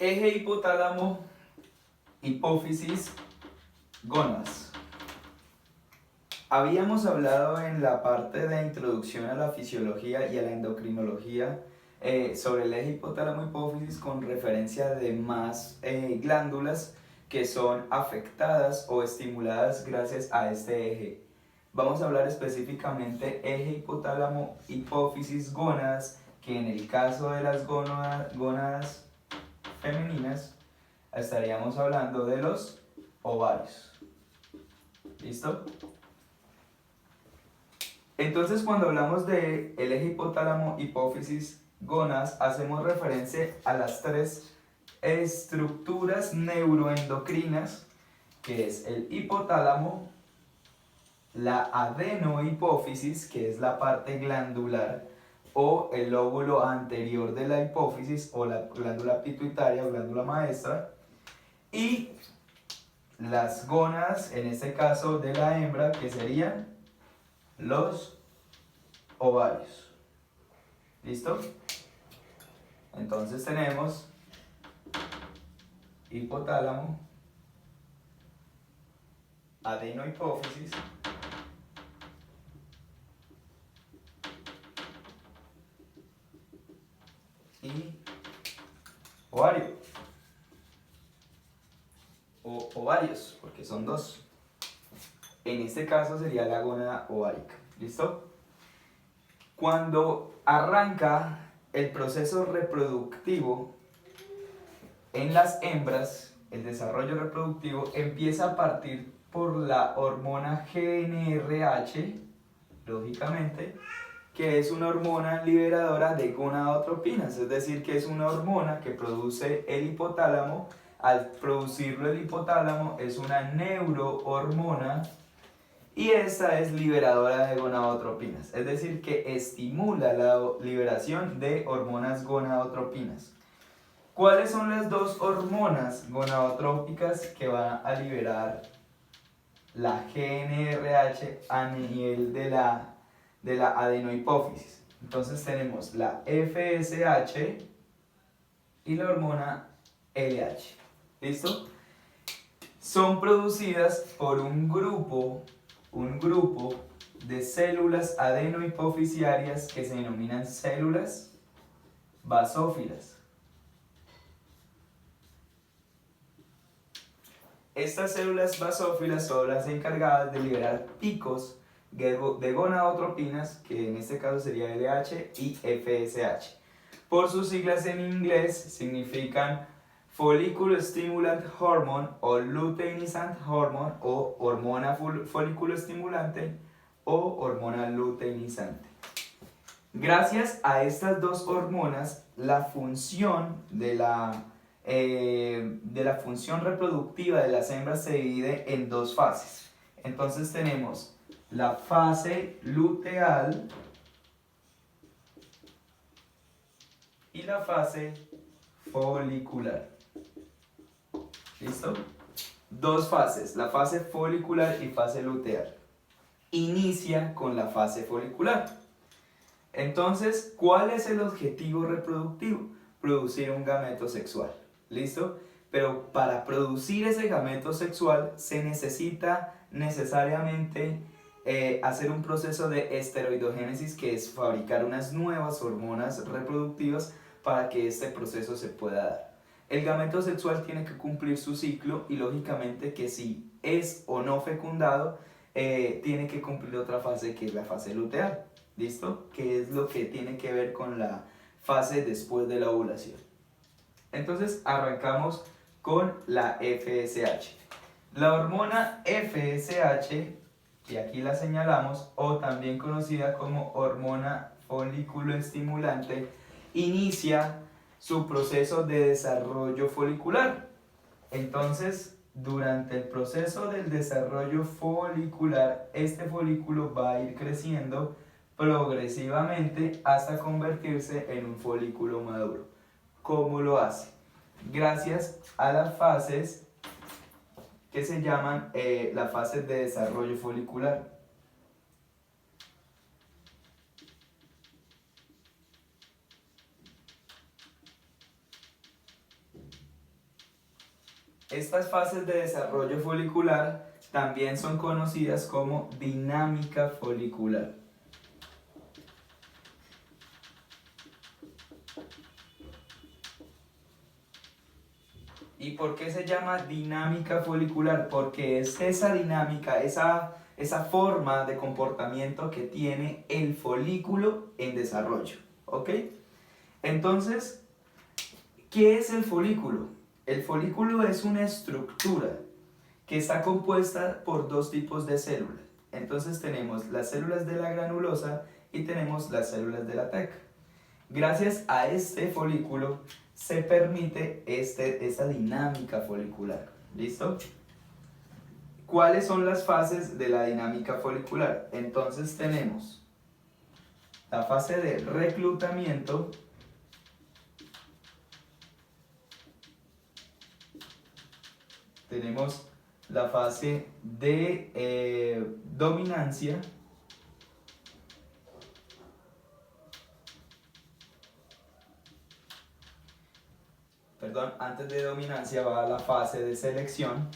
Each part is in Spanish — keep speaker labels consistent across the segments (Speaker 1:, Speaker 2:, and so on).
Speaker 1: Eje hipotálamo, hipófisis, gónadas. Habíamos hablado en la parte de introducción a la fisiología y a la endocrinología sobre el eje hipotálamo hipófisis con referencia de más glándulas que son afectadas o estimuladas gracias a este eje. Vamos a hablar específicamente eje hipotálamo hipófisis gónadas, que en el caso de las gónadas femeninas estaríamos hablando de los ovarios. ¿Listo? Entonces, cuando hablamos de el eje hipotálamo hipófisis gónadas, hacemos referencia a las tres estructuras neuroendocrinas, que es el hipotálamo, la adenohipófisis, que es la parte glandular o el lóbulo anterior de la hipófisis, o la glándula pituitaria o glándula maestra, y las gónadas, en este caso de la hembra, que serían los ovarios. ¿Listo? Entonces tenemos hipotálamo, adenohipófisis y ovario, o ovarios, porque son dos. En este caso sería la gónada ovárica. ¿Listo? Cuando arranca el proceso reproductivo en las hembras, el desarrollo reproductivo empieza a partir por la hormona GnRH, lógicamente, que es una hormona liberadora de gonadotropinas, es decir, que es una hormona que produce el hipotálamo. Al producirlo el hipotálamo es una neurohormona y esta es liberadora de gonadotropinas, es decir, que estimula la liberación de hormonas gonadotropinas. ¿Cuáles son las dos hormonas gonadotrópicas que van a liberar la GnRH a nivel de la adenohipófisis? Entonces tenemos la FSH y la hormona LH. ¿Listo? Son producidas por un grupo de células adenohipofisiarias que se denominan células basófilas. Estas células basófilas son las encargadas de liberar picos de gonadotropinas, que en este caso sería LH y FSH. Por sus siglas en inglés significan Follicle Stimulant Hormone o Luteinizant Hormone, o hormona folículo estimulante o hormona luteinizante. Gracias a estas dos hormonas, la función de la función reproductiva de las hembras se divide en dos fases. Entonces tenemos la fase luteal y la fase folicular. ¿Listo? Dos fases, la fase folicular y fase luteal. Inicia con la fase folicular. Entonces, ¿cuál es el objetivo reproductivo? Producir un gameto sexual. ¿Listo? Pero para producir ese gameto sexual se necesita necesariamente hacer un proceso de esteroidogénesis, que es fabricar unas nuevas hormonas reproductivas para que este proceso se pueda dar. El gameto sexual tiene que cumplir su ciclo y lógicamente que si es o no fecundado, tiene que cumplir otra fase, que es la fase luteal. ¿Listo? Que es lo que tiene que ver con la fase después de la ovulación. Entonces arrancamos con la FSH. La hormona FSH, que aquí la señalamos, o también conocida como hormona folículo estimulante, inicia su proceso de desarrollo folicular. Entonces, durante el proceso del desarrollo folicular, este folículo va a ir creciendo progresivamente hasta convertirse en un folículo maduro. ¿Cómo lo hace? Gracias a las fases que se llaman las fases de desarrollo folicular. Estas fases de desarrollo folicular también son conocidas como dinámica folicular. ¿Y por qué se llama dinámica folicular? Porque es esa dinámica, esa forma de comportamiento que tiene el folículo en desarrollo. ¿Ok? Entonces, ¿qué es el folículo? El folículo es una estructura que está compuesta por dos tipos de células. Entonces tenemos las células de la granulosa y tenemos las células de la teca. Gracias a este folículo se permite esta dinámica folicular. ¿Listo? ¿Cuáles son las fases de la dinámica folicular? Entonces tenemos la fase de reclutamiento, tenemos la fase de dominancia, perdón, antes de dominancia va la fase de selección,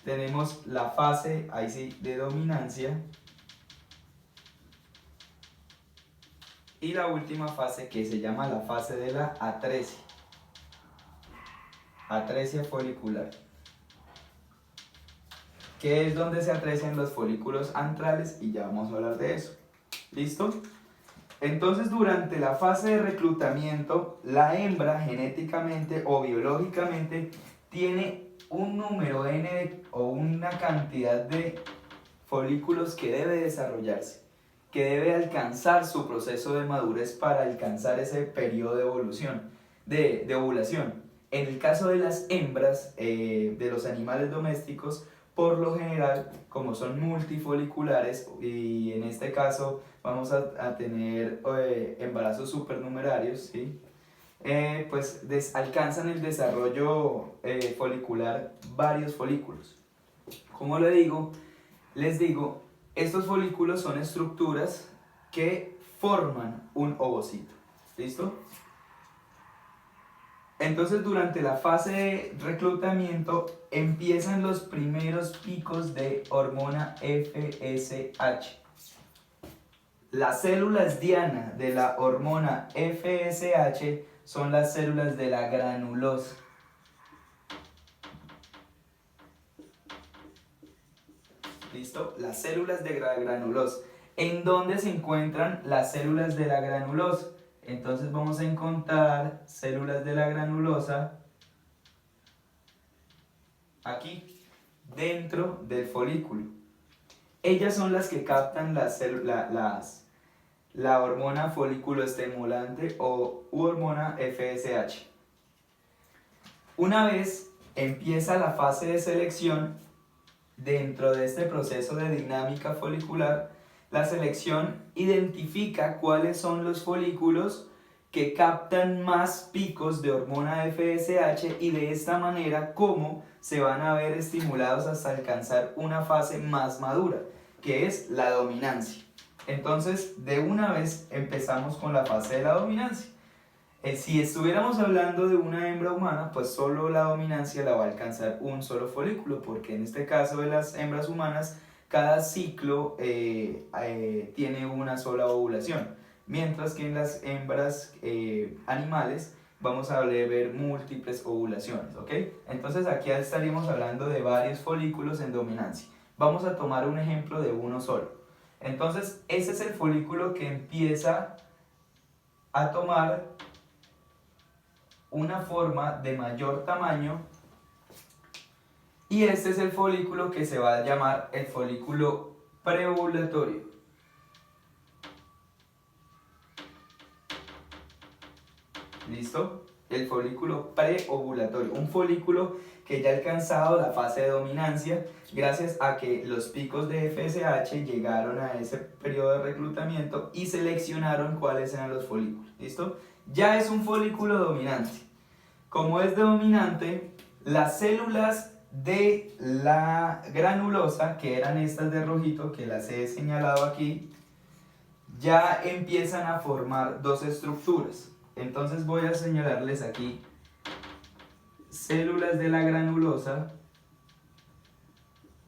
Speaker 1: tenemos la fase, ahí sí, de dominancia, y la última fase que se llama la fase de la atresia folicular, que es donde se atresian los folículos antrales y ya vamos a hablar de eso. ¿Listo? Entonces, durante la fase de reclutamiento, la hembra genéticamente o biológicamente tiene un número n o una cantidad de folículos que debe desarrollarse, que debe alcanzar su proceso de madurez para alcanzar ese periodo de evolución, de ovulación. En el caso de las hembras de los animales domésticos, por lo general, como son multifoliculares, y en este caso vamos a tener embarazos supernumerarios, ¿sí? Pues alcanzan el desarrollo folicular varios folículos. Como les digo, estos folículos son estructuras que forman un ovocito. ¿Listo? Entonces, durante la fase de reclutamiento empiezan los primeros picos de hormona FSH. Las células diana de la hormona FSH son las células de la granulosa. ¿Listo? Las células de la granulosa. ¿En dónde se encuentran las células de la granulosa? Entonces vamos a encontrar células de la granulosa aquí, dentro del folículo. Ellas son las que captan la hormona folículo estimulante o hormona FSH. Una vez empieza la fase de selección, dentro de este proceso de dinámica folicular, la selección identifica cuáles son los folículos que captan más picos de hormona FSH y de esta manera cómo se van a ver estimulados hasta alcanzar una fase más madura, que es la dominancia. Entonces, de una vez empezamos con la fase de la dominancia. Si estuviéramos hablando de una hembra humana, pues solo la dominancia la va a alcanzar un solo folículo, porque en este caso de las hembras humanas, cada ciclo tiene una sola ovulación, mientras que en las hembras animales vamos a ver múltiples ovulaciones, ¿ok? Entonces aquí estaríamos hablando de varios folículos en dominancia. Vamos a tomar un ejemplo de uno solo. Entonces, ese es el folículo que empieza a tomar una forma de mayor tamaño, y este es el folículo que se va a llamar el folículo preovulatorio. ¿Listo? El folículo preovulatorio, un folículo que ya ha alcanzado la fase de dominancia gracias a que los picos de FSH llegaron a ese periodo de reclutamiento y seleccionaron cuáles eran los folículos. ¿Listo? Ya es un folículo dominante. Como es dominante, las células de la granulosa, que eran estas de rojito, que las he señalado aquí, ya empiezan a formar dos estructuras. Entonces voy a señalarles aquí células de la granulosa,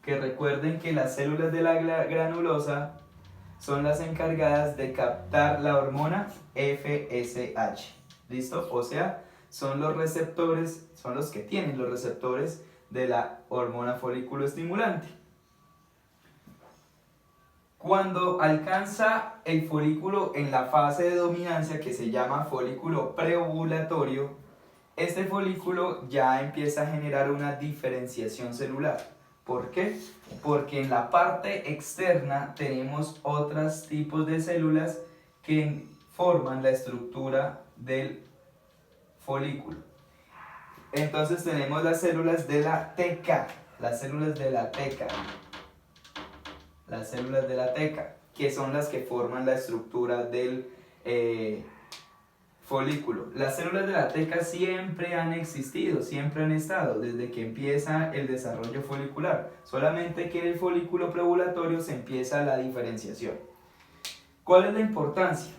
Speaker 1: que recuerden que las células de la granulosa son las encargadas de captar la hormona FSH. ¿Listo? O sea, son los receptores, son los que tienen los receptores de la hormona folículo estimulante. Cuando alcanza el folículo en la fase de dominancia, que se llama folículo preovulatorio, este folículo ya empieza a generar una diferenciación celular. ¿Por qué? Porque en la parte externa tenemos otros tipos de células que forman la estructura del folículo. Entonces tenemos las células de la teca, las células de la teca, que son las que forman la estructura del folículo. Las células de la teca siempre han existido, siempre han estado, desde que empieza el desarrollo folicular. Solamente que en el folículo preovulatorio se empieza la diferenciación. ¿Cuál es la importancia?